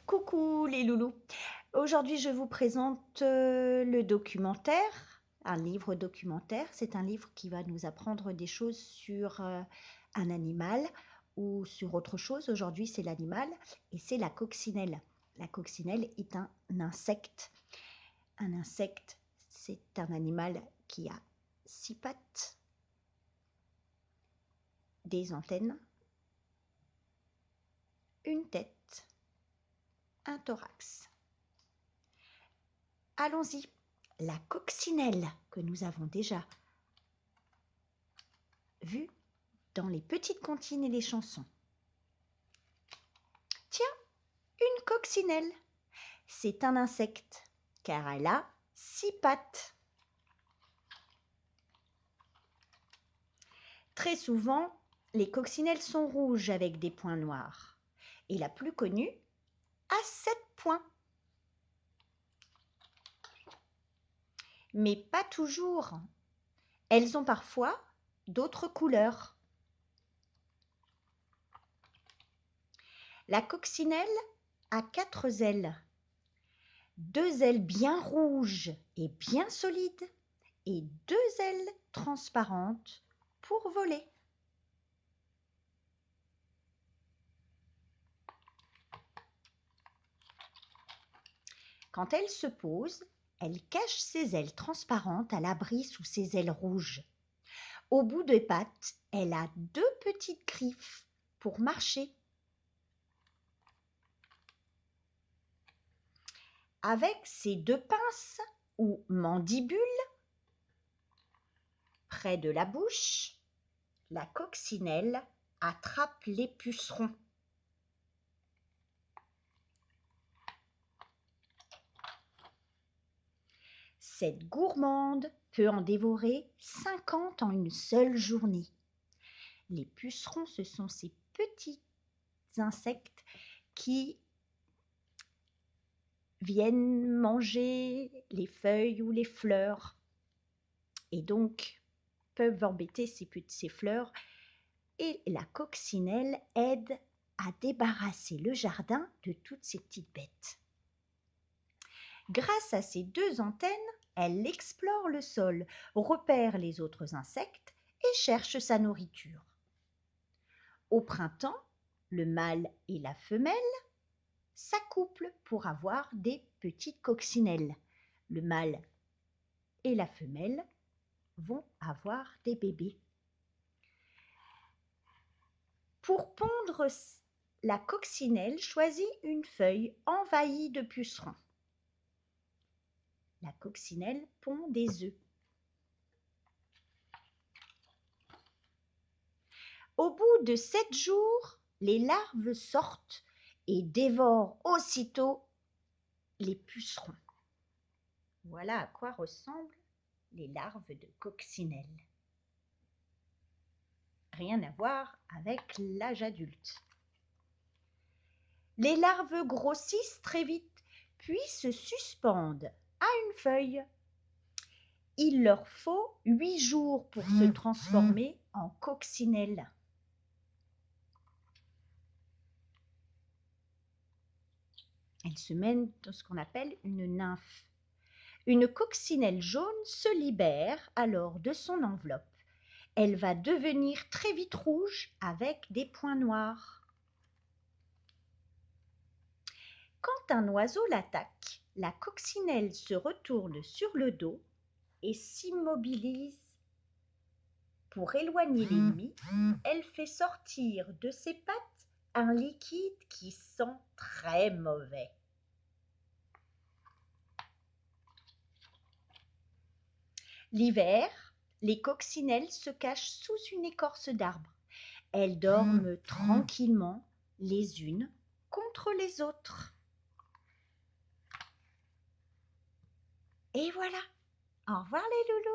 Coucou les loulous. Aujourd'hui, je vous présente le documentaire, un livre documentaire. C'est un livre qui va nous apprendre des choses sur un animal ou sur autre chose. Aujourd'hui, c'est l'animal et c'est la coccinelle. La coccinelle est un insecte. Un insecte, c'est un animal qui a 6 pattes, des antennes, une tête, un thorax. Allons-y. La coccinelle que nous avons déjà vue dans les petites comptines et les chansons. Tiens, une coccinelle, c'est un insecte car elle a 6 pattes. Très souvent, les coccinelles sont rouges avec des points noirs et la plus connue a 7 points. Mais pas toujours. Elles ont parfois d'autres couleurs. La coccinelle a 4 ailes. 2 ailes bien rouges et bien solides et 2 ailes transparentes pour voler. Quand elle se pose, elle cache ses ailes transparentes à l'abri sous ses ailes rouges. Au bout des pattes, elle a 2 petites griffes pour marcher. Avec ses 2 pinces ou mandibules près de la bouche, la coccinelle attrape les pucerons. Cette gourmande peut en dévorer 50 en une seule journée. Les pucerons, ce sont ces petits insectes qui viennent manger les feuilles ou les fleurs et donc peuvent embêter ces fleurs. Et la coccinelle aide à débarrasser le jardin de toutes ces petites bêtes. Grâce à ses 2 antennes, elle explore le sol, repère les autres insectes et cherche sa nourriture. Au printemps, le mâle et la femelle s'accouplent pour avoir des petites coccinelles. Le mâle et la femelle vont avoir des bébés. Pour pondre, la coccinelle choisit une feuille envahie de pucerons. La coccinelle pond des œufs. Au bout de 7 jours, les larves sortent et dévorent aussitôt les pucerons. Voilà à quoi ressemblent les larves de coccinelle. Rien à voir avec l'âge adulte. Les larves grossissent très vite, puis se suspendent à une feuille. Il leur faut 8 jours pour se transformer en coccinelle. Elles se mènent dans ce qu'on appelle une nymphe. Une coccinelle jaune se libère alors de son enveloppe. Elle va devenir très vite rouge avec des points noirs. Quand un oiseau l'attaque, la coccinelle se retourne sur le dos et s'immobilise. Pour éloigner l'ennemi, elle fait sortir de ses pattes un liquide qui sent très mauvais. L'hiver, les coccinelles se cachent sous une écorce d'arbre. Elles dorment tranquillement les unes contre les autres. Et voilà. Au revoir les loulous.